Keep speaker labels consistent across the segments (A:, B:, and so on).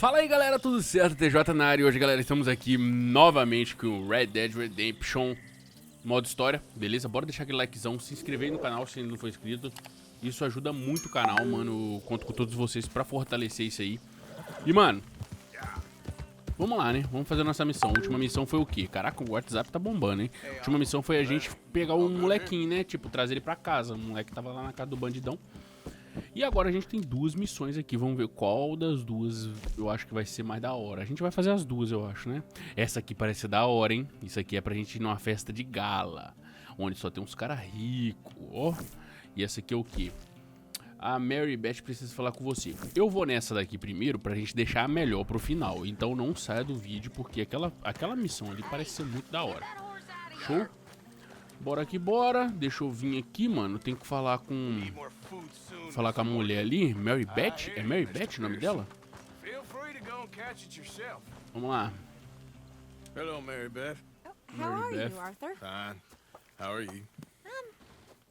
A: Fala aí galera, tudo certo? TJ na área. Hoje galera, estamos aqui novamente com o Red Dead Redemption modo história, beleza? Bora deixar aquele likezão, se inscrever aí no canal se ainda não for inscrito. Isso ajuda muito o canal, mano. Eu conto com todos vocês pra fortalecer isso aí. E mano, vamos lá, né? Vamos fazer a nossa missão. A última missão foi o quê? Caraca, o WhatsApp tá bombando, hein? A última missão foi a gente pegar um molequinho, né? Tipo, trazer ele pra casa. O moleque tava lá na casa do bandidão. E agora a gente tem duas missões aqui, vamos ver qual das duas eu acho que vai ser mais da hora. A gente vai fazer as duas, eu acho, né? Essa aqui parece ser da hora, hein? Isso aqui é pra gente ir numa festa de gala, onde só tem uns caras ricos, ó. E essa aqui é o quê? A Mary Beth precisa falar com você. Eu vou nessa daqui primeiro pra gente deixar a melhor pro final. Então não saia do vídeo, porque aquela missão ali parece ser muito da hora. Show? Bora que bora. Deixa eu vir aqui, mano. Tem que falar com... Falar com a mulher ali. Mary Beth? É Mary Beth o nome dela? Vamos lá.
B: Hello, Mary Beth.
C: How are
A: Beth.
C: you, Arthur?
B: Fine. How are you?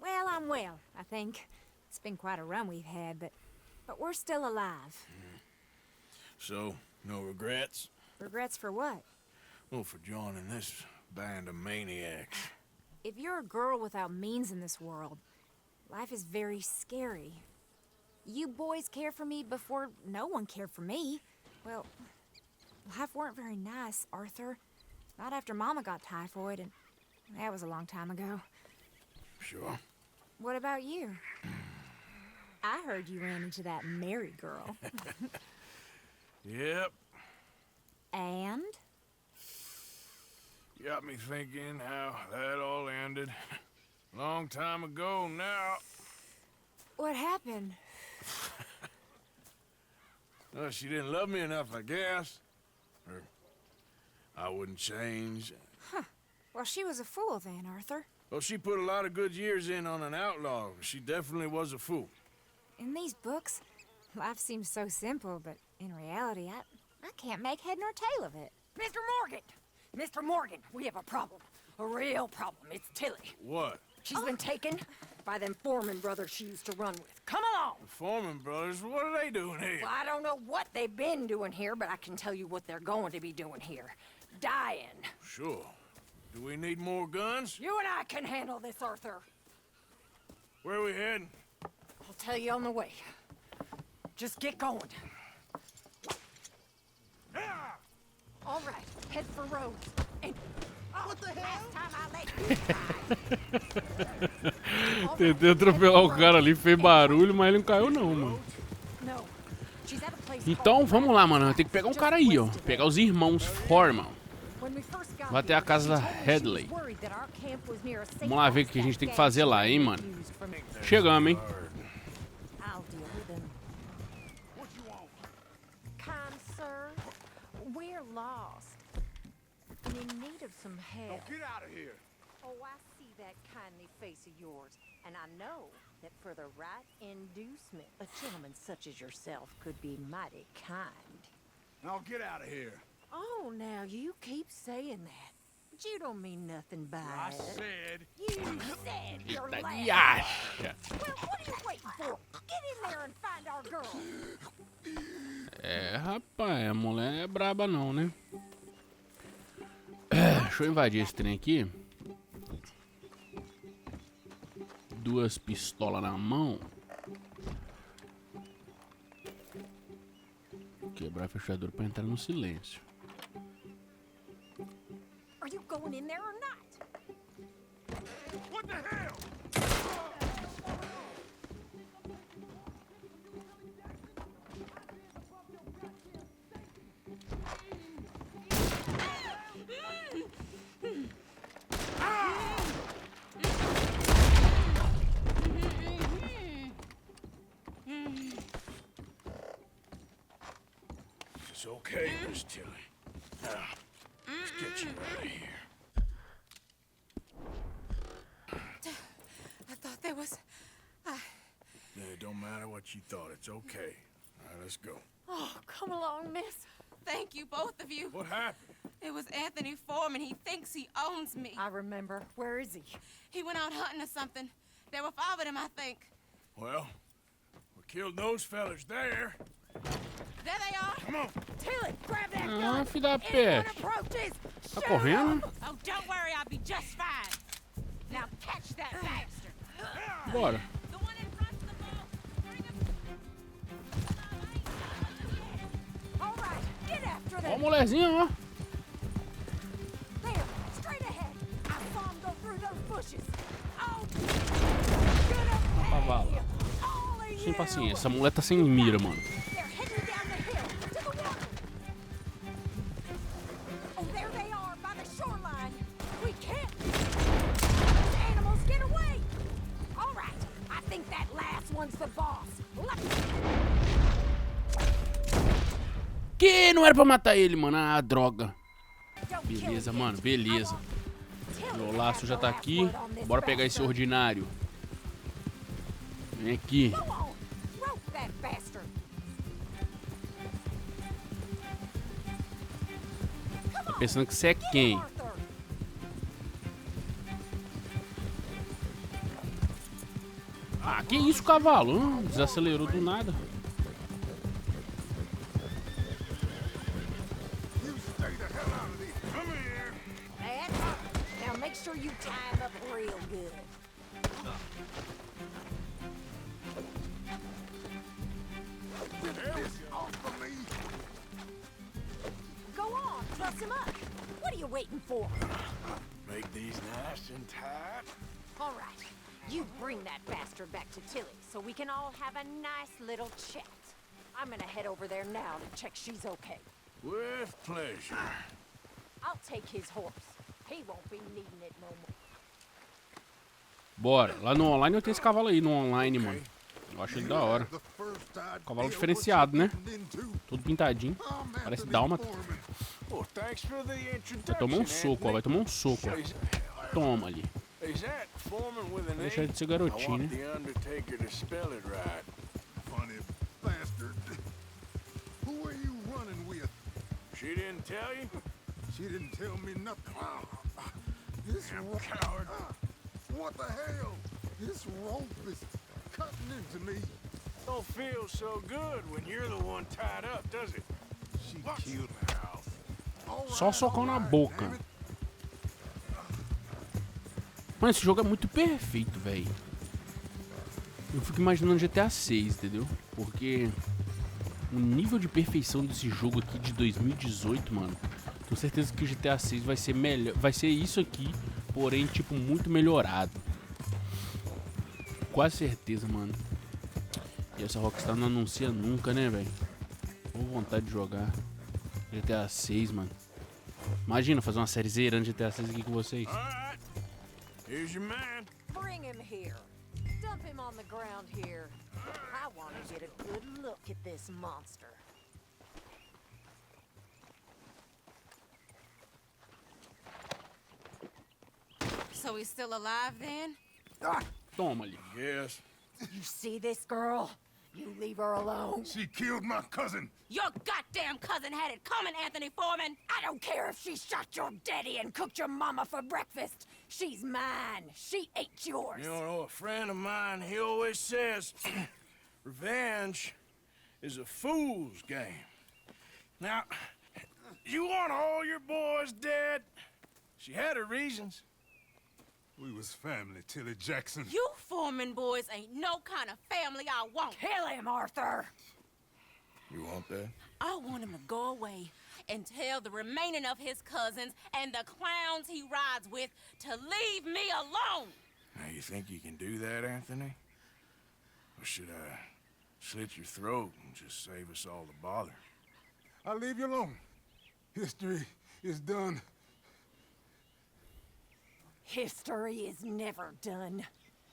C: Well, I'm well, I think. It's been quite a run we've had, but we're still alive.
B: So, no regrets?
C: Regrets for what?
B: Well, for joining this band of maniacs.
C: If you're a girl without means in this world, life is very scary. You boys cared for me before no one cared for me. Well, life weren't very nice, Arthur. Not after Mama got typhoid, and that was a long time ago.
B: Sure.
C: What about you? I heard you ran into that Mary girl.
B: Yep.
C: And?
B: Got me thinking how that all ended. Long time ago now.
C: What happened?
B: Well, she didn't love me enough, I guess. Or I wouldn't change.
C: Well, she was a fool then, Arthur.
B: Well, she put a lot of good years in on an outlaw. She definitely was a fool.
C: In these books, life seems so simple, but in reality, I can't make head nor tail of it.
D: Mr. Morgan! Mr. Morgan, we have a problem. A real problem. It's Tilly.
B: What?
D: She's been taken by them Foreman brothers she used to run with. Come along!
B: The Foreman brothers, what are they doing here?
D: Well, I don't know what they've been doing here, but I can tell you what they're going to be doing here. Dying.
B: Sure. Do we need more guns?
D: You and I can handle this, Arthur.
B: Where are we heading?
D: I'll tell you on the way. Just get going. All right, head for Rhodes. And what the hell?
A: Tentei atropelar o cara ali, fez barulho, mas ele não caiu não, mano.
D: No. She's at a place
A: Então
D: called-
A: vamos lá, mano. Tem que pegar um cara aí, ó. Pegar os irmãos Foreman.
D: When we first got
A: Vai até a
D: here,
A: casa
D: she
A: da
D: told me she
A: Headley.
D: was worried that our camp was near a safe
A: Vamos lá ver o
D: house
A: que a gente tem que
D: that
A: fazer lá, hein,
D: gangs
A: mano.
D: used from-
A: Chegamos, hein.
D: I'll deal with them. Kind sir, we're lost and in need of some help.
B: Get out of here.
D: Oh, I see that kindly face of yours, and I know that for the right inducement, a gentleman such as yourself could be mighty kind.
B: Now get out of here.
D: Oh, now you keep saying that, but you don't mean nothing by
B: I
D: it.
B: said.
D: You said you're
A: Eita,
D: lying.
A: e acha?
D: Well, what are you waiting for? Get in there and find our girl.
A: É, rapaz, a mulher é braba não, né? Deixa eu invadir esse trem aqui. Duas pistolas na mão. Quebrar a fechadura pra entrar no silêncio.
D: Are you going in there or not?
B: What the hell? It's okay, Miss Tilly. Now, let's get you out of here.
C: I thought there was...
B: Yeah, it don't matter what you thought. It's okay. All right, let's go.
E: Oh, come along, miss. Thank you, both of you.
B: What happened?
E: It was Anthony Foreman. He thinks he owns me.
D: I remember. Where is he?
E: He went out hunting or something. There were 5 of them, I think.
B: Well, we killed those fellas there.
E: There they are.
B: Come on.
D: Tilly, grab that
A: Ah,
D: gun.
A: filho da
D: Anyone
A: peste.
D: approaches,
A: Tá
D: shoot 'em.
A: correndo?
E: Oh, don't worry, I'll be just fine. Now catch that bastard.
A: Bora.
E: The one in front of the boat. Bring him.
D: All right, get after
A: Ó
D: them.
A: a mulherzinha, ó.
D: There, straight ahead. I saw him go through those bushes. Oh, good up
A: Cavalo.
D: all of
A: Sem
D: you.
A: paciência. Essa mulher tá sem mira, mano.
D: They're heading down the hill to the water. Oh, there they are by the shoreline. We can't. Those animals get away. All right, I think that last one's the boss.
A: Que não era pra matar ele, mano. Ah, droga.
D: Don't kill
A: Beleza,
D: him
A: mano,
D: yet.
A: beleza.
D: Tilly
A: O
D: has
A: laço já
D: the
A: tá
D: last
A: aqui.
D: word on this
A: Bora pegar esse
D: bastard.
A: ordinário. Vem aqui.
D: Go on, rope that bastard.
A: Tá pensando que você é quem?
D: Arthur.
A: Ah, que isso, cavalo? Desacelerou do nada.
B: You stay the hell out of this. Come here.
D: That's right. Now make sure you tie him up real good.
B: Get this off of me.
D: Go on, truss him up. What are you waiting for?
B: Make these nice and tight.
D: All right, you bring that bastard back to Tilly so we can all have a nice little chat. I'm gonna head over there now to check she's okay.
B: With pleasure.
D: I'll take his horse. He won't be needing it no more.
A: Bora. Lá no online eu tenho esse cavalo aí, no online, mano. Eu acho ele da hora. Cavalo diferenciado, né? Todo pintadinho. Parece dálmata.
B: Well, thanks for the
A: Vai
B: introduction,
A: tomar um soco, ó. Vai tomar um soco,
B: So
A: ó.
B: is-
A: Toma ali.
B: Is that Foreman with an
A: Vai deixar
B: A?
A: de ser
B: I
A: garotinho,
B: want
A: né?
B: the Undertaker to spell it right.
F: Funny bastard. Who are you running with?
B: She didn't tell you?
F: She didn't tell me nothing. This
B: Damn
F: rope.
B: coward.
F: What the hell? This rope is cutting into me.
B: Don't feel so good when you're the one tied up, does it?
F: She
B: What?
F: killed my house.
A: Só socão na boca. Mano, esse jogo é muito perfeito, velho. Eu fico imaginando GTA 6, entendeu? Porque o nível de perfeição desse jogo aqui de 2018, mano, tenho certeza que o GTA 6 vai ser melhor, vai ser isso aqui, porém, tipo, muito melhorado. Quase certeza, mano. E essa Rockstar não anuncia nunca, né, velho? Tô com vontade de jogar GTA 6, mano. Imagina fazer uma série zerando GTA 6 aqui com vocês.
B: All right. Here's your man.
D: Bring him here. Dump him on the ground here. I want to get a good look at this monster.
E: So he's still alive then?
A: Toma ali.
B: Yes.
D: You see this girl? You leave her alone.
F: She killed my cousin.
E: Your goddamn cousin had it coming, Anthony Foreman!
D: I don't care if she shot your daddy and cooked your mama for breakfast. She's mine. She ate yours.
B: You know, a friend of mine, he always says, revenge is a fool's game. Now, you want all your boys dead? She had her reasons.
F: We was family, Tilly Jackson.
E: You Foreman boys ain't no kind of family I want.
D: Kill him, Arthur.
B: You want that?
E: I want him to go away and tell the remaining of his cousins and the clowns he rides with to leave me alone.
B: Now, you think you can do that, Anthony? Or should I slit your throat and just save us all the bother?
F: I'll leave you alone. History is done.
D: History is never done.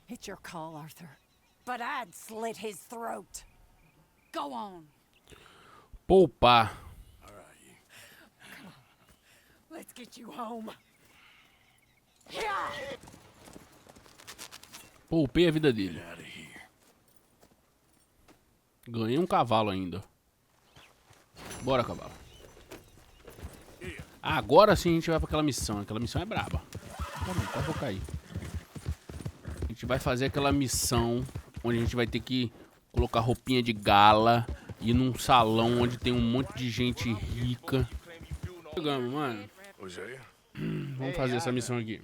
D: It's your call, Arthur. But I'd slit his throat.
E: Go on.
A: Poupar.
B: All right, you.
D: Let's get you home. Yeah.
A: Poupei a vida dele.
B: Get out of here.
A: Ganhei um cavalo ainda. Bora, cavalo. Agora sim a gente vai pra aquela missão. Aquela missão é braba. Tá, vou cair. A gente vai fazer aquela missão onde a gente vai ter que colocar roupinha de gala ir num salão onde tem um monte de gente rica. Chegamos, mano.
B: Was that you?
A: Vamos fazer essa missão aqui.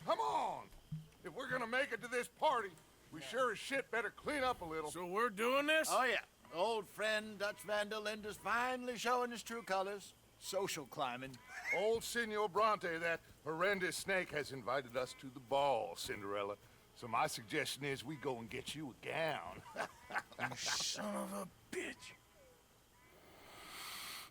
F: Come on! If we're gonna make it to this party, we sure as shit better clean up a little.
B: So we're doing this?
G: Oh, yeah. Old friend Dutch Van der Linde's finally showing his true colors. Social climbing.
F: Old Senor Bronte, that horrendous snake, has invited us to the ball, Cinderella. So my suggestion is we go and get you a gown.
B: Son of a bitch.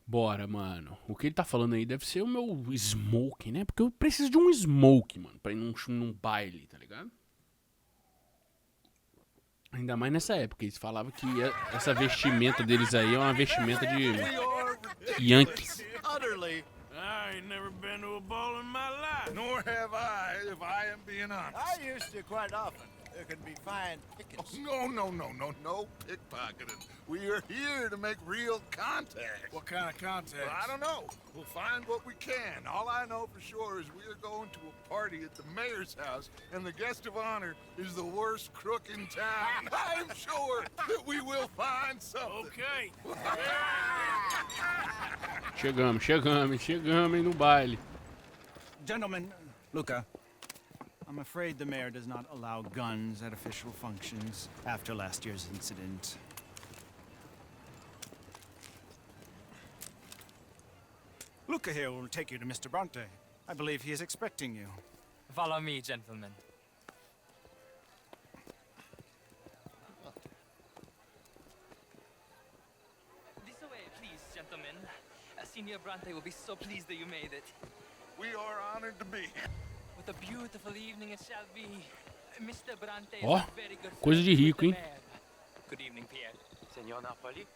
A: Bora, mano. O que ele tá falando aí deve ser o meu smoke, né? Porque eu preciso de um smoke, mano, pra ir num baile, tá ligado? Ainda mais nessa época. Eles falavam que essa vestimenta deles aí é uma vestimenta de Yankees.
G: Utterly.
B: I ain't never been to a ball in my life.
F: Nor have I, if I am being honest.
G: I used to quite often. There can be fine pickings.
F: No pickpocketing. We are here to make real contact.
B: What kind of contact?
F: Well, I don't know. We'll find what we can. All I know for sure is we are going to a party at the mayor's house, and the guest of honor is the worst crook in town. I'm sure that we will find something.
B: Okay.
A: Chegamos no baile.
H: Gentlemen, Luca, I'm afraid the mayor does not allow guns at official functions after last year's incident. Luca here will take you to Mr. Bronte. I believe he is expecting you.
I: Follow me, gentlemen. This way, please, gentlemen. Senior Bronte will be so pleased that you made it.
F: We are honored to be here.
I: What a beautiful evening it shall be. Mr. Bronte is
A: Ó,
I: a very good
A: coisa de
I: friend with
A: rico,
I: the
A: hein?
I: mayor. Good evening, Pierre.
J: Senor Napoli?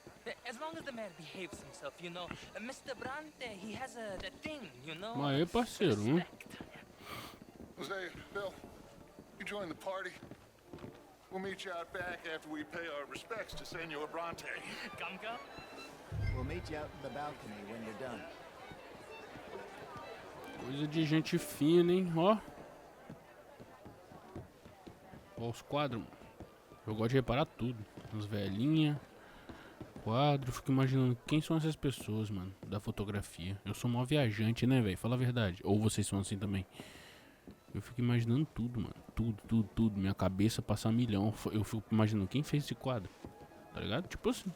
I: As long as the mayor behaves himself, you know. Mr. Bronte, he has a thing, you know.
A: Mas aí, parceiro, hein?
F: Jose, Bill, you join the party. We'll meet you out back after we pay our respects to Senor Bronte.
I: Come.
G: We'll meet you out in the balcony when you're done.
A: Coisa de gente fina, hein? Ó. Ó os quadros, mano. Eu gosto de reparar tudo. As velhinhas. Quadro. Fico imaginando quem são essas pessoas, mano. Da fotografia. Eu sou mó viajante, né, velho? Fala a verdade. Ou vocês são assim também. Eu fico imaginando tudo, mano. Tudo. Minha cabeça passa 1 milhão. Eu fico imaginando quem fez esse quadro. Tá ligado? Tipo assim.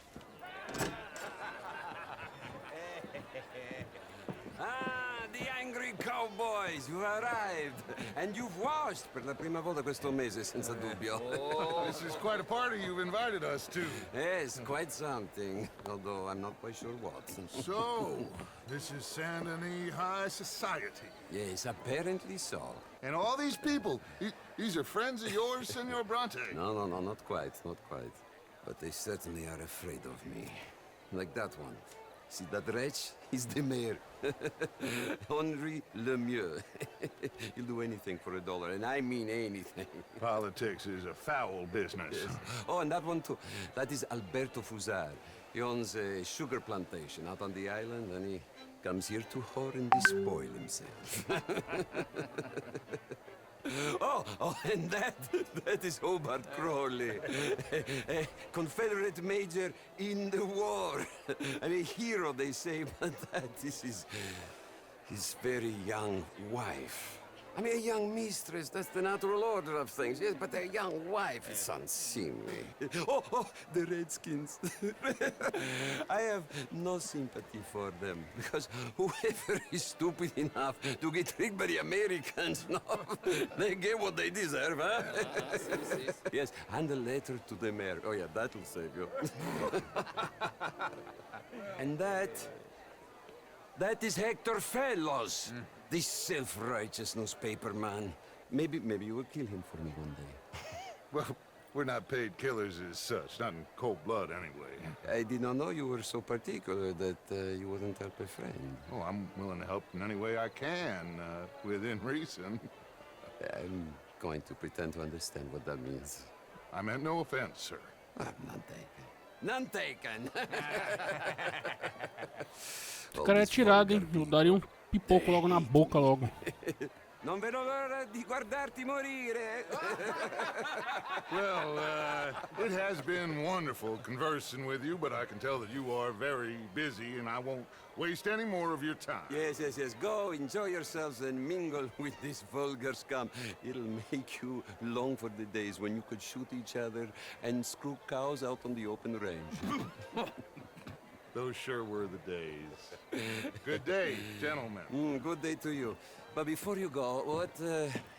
J: Cowboys, you arrived! And you've washed per la prima volta questo mese, senza dubbio.
F: This is quite a party you've invited us to.
J: Yes, quite something. Although I'm not quite sure what.
F: So, this is Saint Denis High Society.
J: Yes, apparently so.
F: And all these people, these are friends of yours, Senor Bronte?
J: No, not quite. But they certainly are afraid of me. Like that one. See that wretch? He's the mayor. Henri Lemieux. He'll do anything for $1, and I mean anything.
F: Politics is a foul business.
J: Yes. Oh, and that one too. That is Alberto Fusar. He owns a sugar plantation out on the island, and he comes here to whore and despoil himself. Oh, and that is Hobart Crawley, a Confederate major in the war. I mean, a hero, they say, but that is his very young wife. I mean, a young mistress, that's the natural order of things, yes, but a young wife is unseemly. Oh, the Redskins. I have no sympathy for them, because whoever is stupid enough to get tricked by the Americans, no, they get what they deserve, huh? Yes, and a letter to the mayor. Oh, yeah, that'll save you. And that is Hector Fellows. This self-righteous newspaper man. Maybe you will kill him for me one day.
F: Well, we're not paid killers as such, not in cold blood anyway.
J: I did not know you were so particular that you wouldn't help a friend.
F: Oh, I'm willing to help in any way I can, within reason.
J: I'm going to pretend to understand what that means.
F: I meant no offense, sir.
J: None taken. None taken.
A: Esse cara é atirado, hein? Eu daria um pipoco logo na boca logo.
J: Non vedo l'ora di guardarti morire.
F: Well, it has been wonderful conversing with you, but I can tell that you are very busy, and I won't waste any more of your time.
J: Yes. Go, enjoy yourselves and mingle with this vulgar scum. It'll make you long for the days when you could shoot each other and screw cows out on the open range.
F: Those sure were the days. Good day, gentlemen.
J: Good day to you. But before you go, what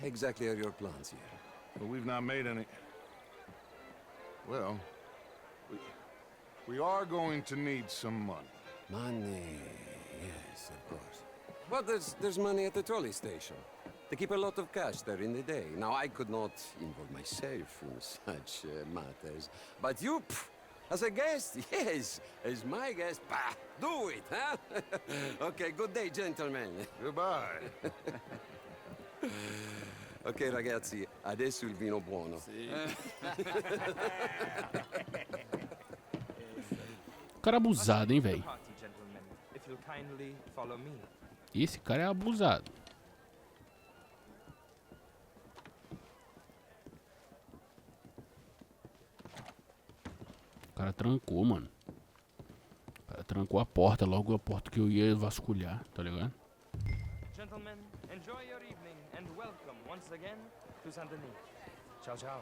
J: exactly are your plans here?
F: Well, we've not made any... Well, we are going to need some money.
J: Money, yes, of course. But there's money at the trolley station. They keep a lot of cash there in the day. Now, I could not involve myself in such matters. But you, as a guest, yes, as my guest, do it, huh? Okay, good day, gentlemen.
F: Goodbye.
J: Ok, ragazzi, adesso il vino buono.
A: Cara abusado, hein, velho?
I: Party, gentlemen, if you'll kindly follow me.
A: Esse cara é abusado. O cara trancou, mano. O cara trancou a porta, logo a porta que eu ia vasculhar, tá ligado?
I: Gentlemen, enjoy your evening and welcome once again to Saint-Denis. Ciao, ciao.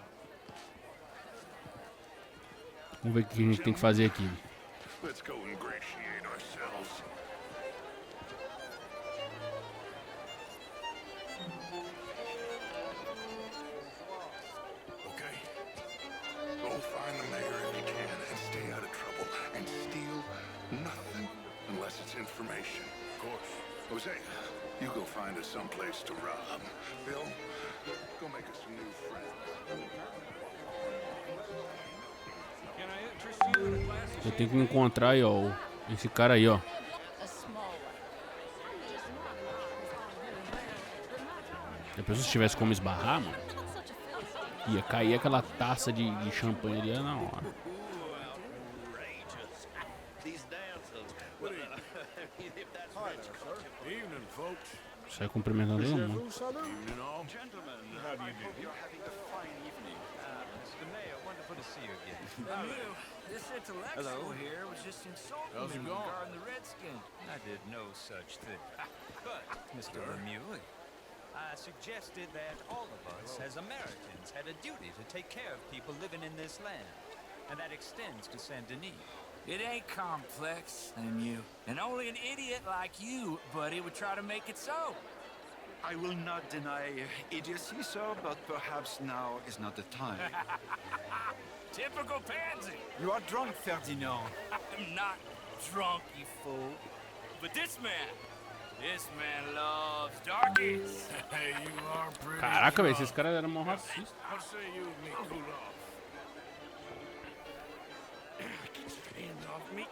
A: Vamos ver o que a gente tem que fazer aqui.
F: Let's go ingratiate ourselves. Okay. Go find the mayor if you can and stay out of trouble. And steal nothing unless it's information. Of course. Jose, you go find us someplace to rob. Bill, go make us some new friends.
A: Eu tenho que encontrar aí, ó, esse cara aí, ó. Depois se tivesse como esbarrar, mano, ia cair aquela taça de champanhe ali na hora.
B: Evening, folks.
A: Sai cumprimentando todo mundo.
B: Evening, all. Gentlemen, how do you do?
K: You're having a fine evening.
I: Mr. Mayor, wonderful to see you again.
K: This intellectual here was just insulting
B: How's it
K: me
B: going?
K: regarding the Redskins.
L: I did no such thing. But, Mr. Lemieux, I suggested that all of us, as Americans, had a duty to take care of people living in this land. And that extends to Saint-Denis.
K: It ain't complex, Lemieux. And only an idiot like you, buddy, would try to make it so.
M: I will not deny idiocy, sir, but perhaps now is not the time.
K: Typical pansy.
M: You are drunk, Ferdinand.
K: I'm not drunk, you fool. But this man loves darkies.
B: Hey, you are pretty.
A: Caraca, velho, esses caras eram mó racistas.
B: What say you and me cool off?
K: Hands off me.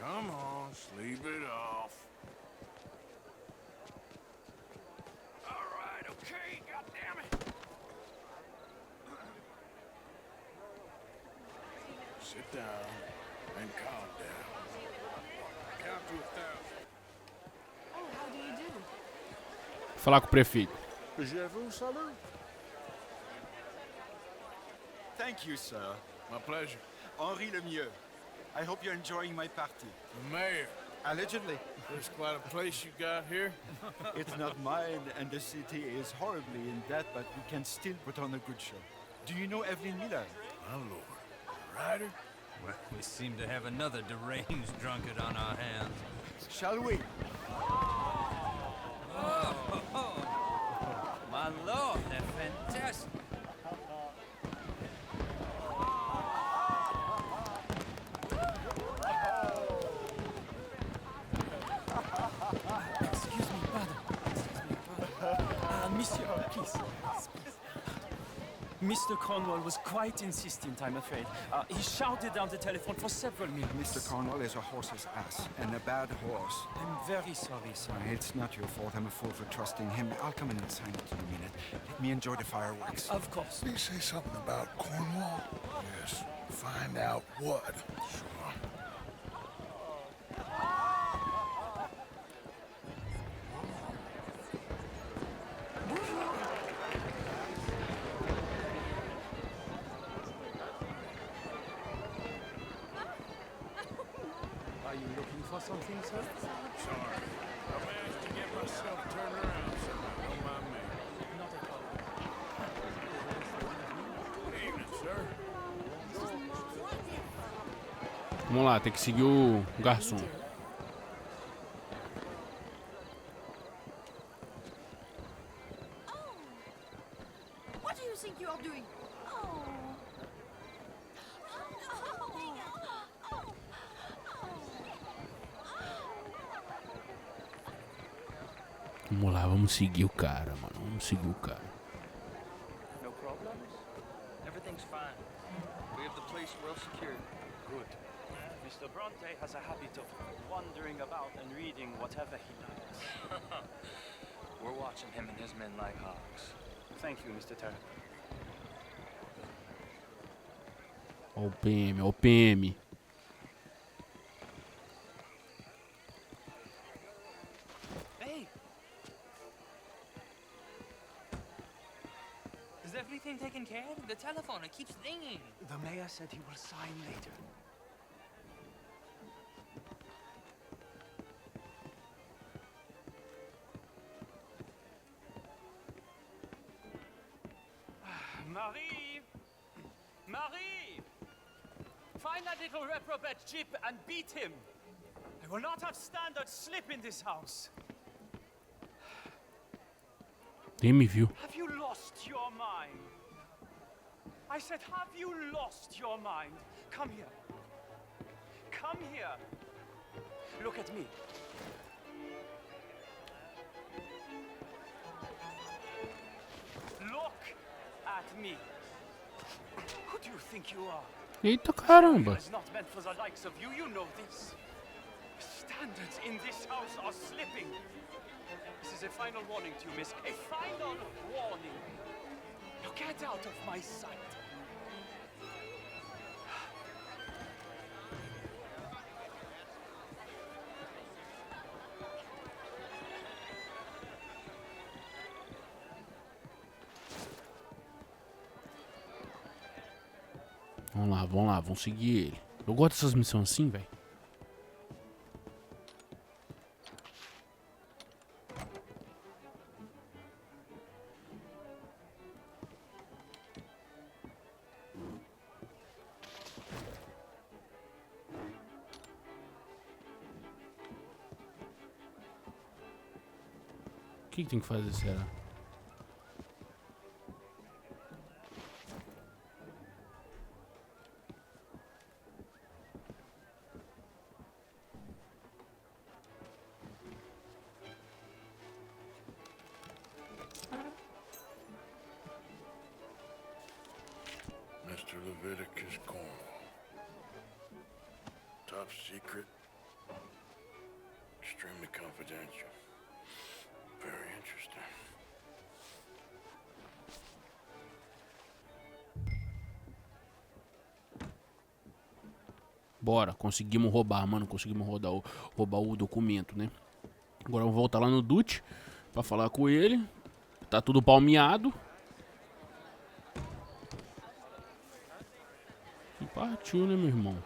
B: Come on, sleep it off.
K: All right, okay, goddammit.
B: Sit down and calm down. Count to 1,000.
C: Oh, how do you do?
A: Falar com o prefeito.
B: Je vous salue.
M: Thank you, sir.
B: My pleasure.
M: Henri Lemieux. I hope you're enjoying my party.
B: Mayor,
M: Allegedly.
B: there's quite a place you got here.
M: It's not mine, and the city is horribly in debt, but we can still put on a good show. Do you know Evelyn Miller?
B: My lord. Ryder?
L: Well, we seem to have another deranged drunkard on our hands.
M: Shall we?
L: My lord, they're fantastic.
K: Excuse me, pardon. Monsieur, please. Mr. Cornwall was quite insistent, I'm afraid. He shouted down the telephone for several minutes.
M: Mr. Cornwall is a horse's ass, and a bad horse.
K: I'm very sorry, sir.
M: It's not your fault. I'm a fool for trusting him. I'll come in and sign it in a minute. Let me enjoy the fireworks.
K: Of course.
B: Did he say something about Cornwall? Yes. Find out what. Sure.
I: Are you looking for something, sir?
B: Sorry. I managed to get myself turned around somehow. Don't mind me.
I: Not at all.
B: Evening, sir.
A: Vamos lá, tem que seguir o garçom.
D: What do you think you are doing?
A: Vamos lá, vamos seguir o cara, mano. Vamos seguir o cara.
I: No problems? Everything's fine. We have the place well secured. Good. Mr. Bronte has a habit of wandering about and reading whatever he likes. We're watching him and his men like hawks. Thank you, Mr. Terry.
A: Ó o PM, ó o PM.
I: Hey! Is everything taken care of? The telephone, it keeps ringing. The mayor said he will sign later. Marie! Marie! Find that little reprobate Chip and beat him. I will not have standard slip in this house.
A: Nem me viu.
I: Have you lost your mind? I said, have you lost your mind? Come here. Come here. Look at me. Look at me. Who do you think you are?
A: Eita caramba.
I: It's not meant for the likes of you, you know this. Standards in this house are slipping. This is a final warning to you, miss. A final warning. Now get out of my sight.
A: Vamos lá, vamos seguir ele. Eu gosto dessas missões assim, velho. O que tem que fazer, será?
B: Mr. Leviticus Cornwall. Top secret. Extremely confidential. Very interesting.
A: Bora, conseguimos roubar, mano. Conseguimos roubar o documento, né? Agora vamos voltar lá no Dutch pra falar com ele. Tá tudo palmeado. E partiu, né, meu irmão?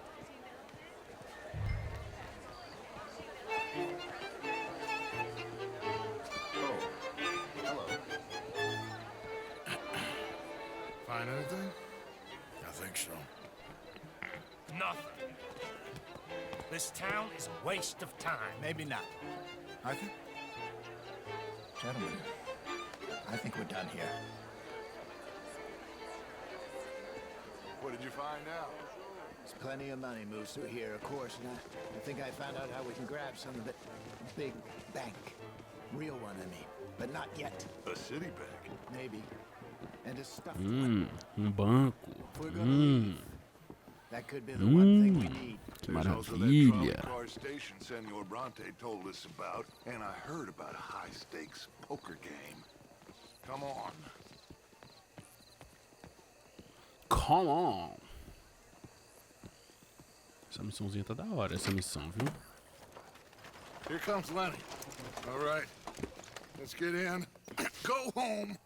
B: Find anything? I think so.
G: Nothing. This town is a waste of time. Maybe not.
M: I think... Gentlemen, I think we're done here.
F: What did you find out?
G: There's plenty of money moves through here, of course, and I think I found out how we can grab some of it. Big bank. Real one, I mean. But not yet.
F: A city bank?
G: Maybe. And a stuffed
A: Banco.
G: We're gonna leave. That could be the one thing we need.
A: Que
F: There's also that
A: maravilha.
F: trolley car station Senor Bronte told us about, and I heard about a high-stakes poker game. Come on.
A: Come on. Essa missãozinha tá da hora, essa missão, viu?
F: Here comes Lenny. All right. Let's get in. Go home.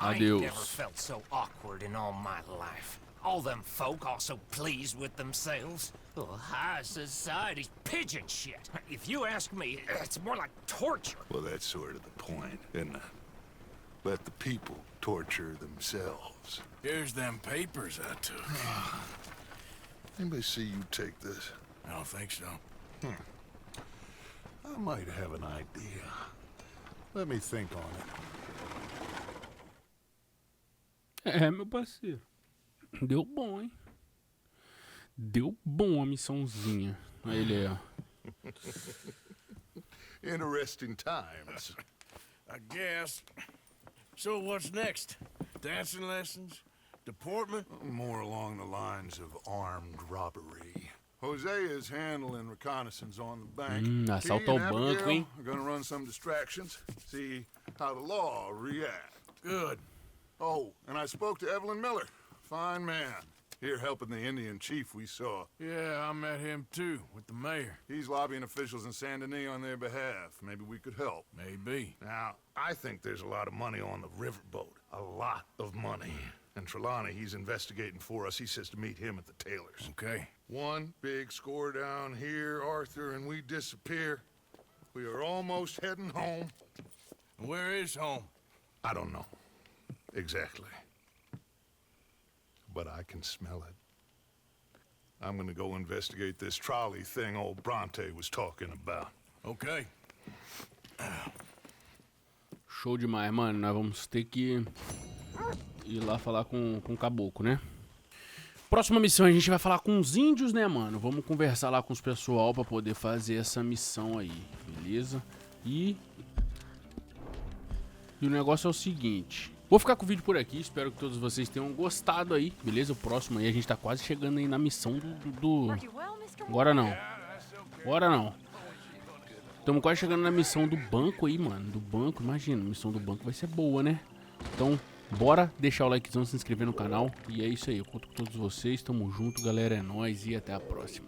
G: I
A: Adeus.
G: never felt so awkward in all my life.
N: All them folk are so pleased with themselves. Oh, high society's pigeon shit. If you ask me, it's more like torture.
F: Well, that's sort of the point, isn't it? Let the people torture themselves.
B: Here's them papers I took.
F: Anybody see you take this?
B: I don't think so.
F: I might have an idea. Let me think on it.
A: É, meu parceiro. Deu bom, hein? Deu bom a missãozinha. Aí ele é.
F: Interesting times.
B: I guess. So what's next? Dancing lessons? Deportment?
F: More along the lines of armed robbery. Jose is handling reconnaissance on the bank.
A: Assalto ao banco, hein?
F: We're gonna run some distractions, see how the law reacts.
B: Good.
F: Oh, and I spoke to Evelyn Miller. Fine man. Here helping the Indian chief we saw.
B: Yeah, I met him too, with the mayor.
F: He's lobbying officials in Saint Denis on their behalf. Maybe we could help.
B: Maybe.
F: Now, I think there's a lot of money on the riverboat. A lot of money. And Trelawney, he's investigating for us. He says to meet him at the Taylor's.
B: Okay.
F: One big score down here, Arthur, and we disappear. We are almost heading home.
B: Where is home?
F: I don't know. Exactly. But I can smell it. I'm gonna go investigate this trolley thing old Bronte was talking about.
B: Okay.
A: Show demais, mano. Nós vamos ter que ir lá falar com o caboclo, né? Próxima missão a gente vai falar com os índios, né, mano? Vamos conversar lá com os pessoal pra poder fazer essa missão aí, beleza? E o negócio é o seguinte. Vou ficar com o vídeo por aqui, espero que todos vocês tenham gostado aí, beleza? O próximo aí a gente tá quase chegando aí na missão do... Agora não. Agora não. Estamos quase chegando na missão do banco aí, mano. Do banco, imagina, a missão do banco vai ser boa, né? Então, bora deixar o likezão, se inscrever no canal. E é isso aí, eu conto com todos vocês, tamo junto, galera, é nóis e até a próxima.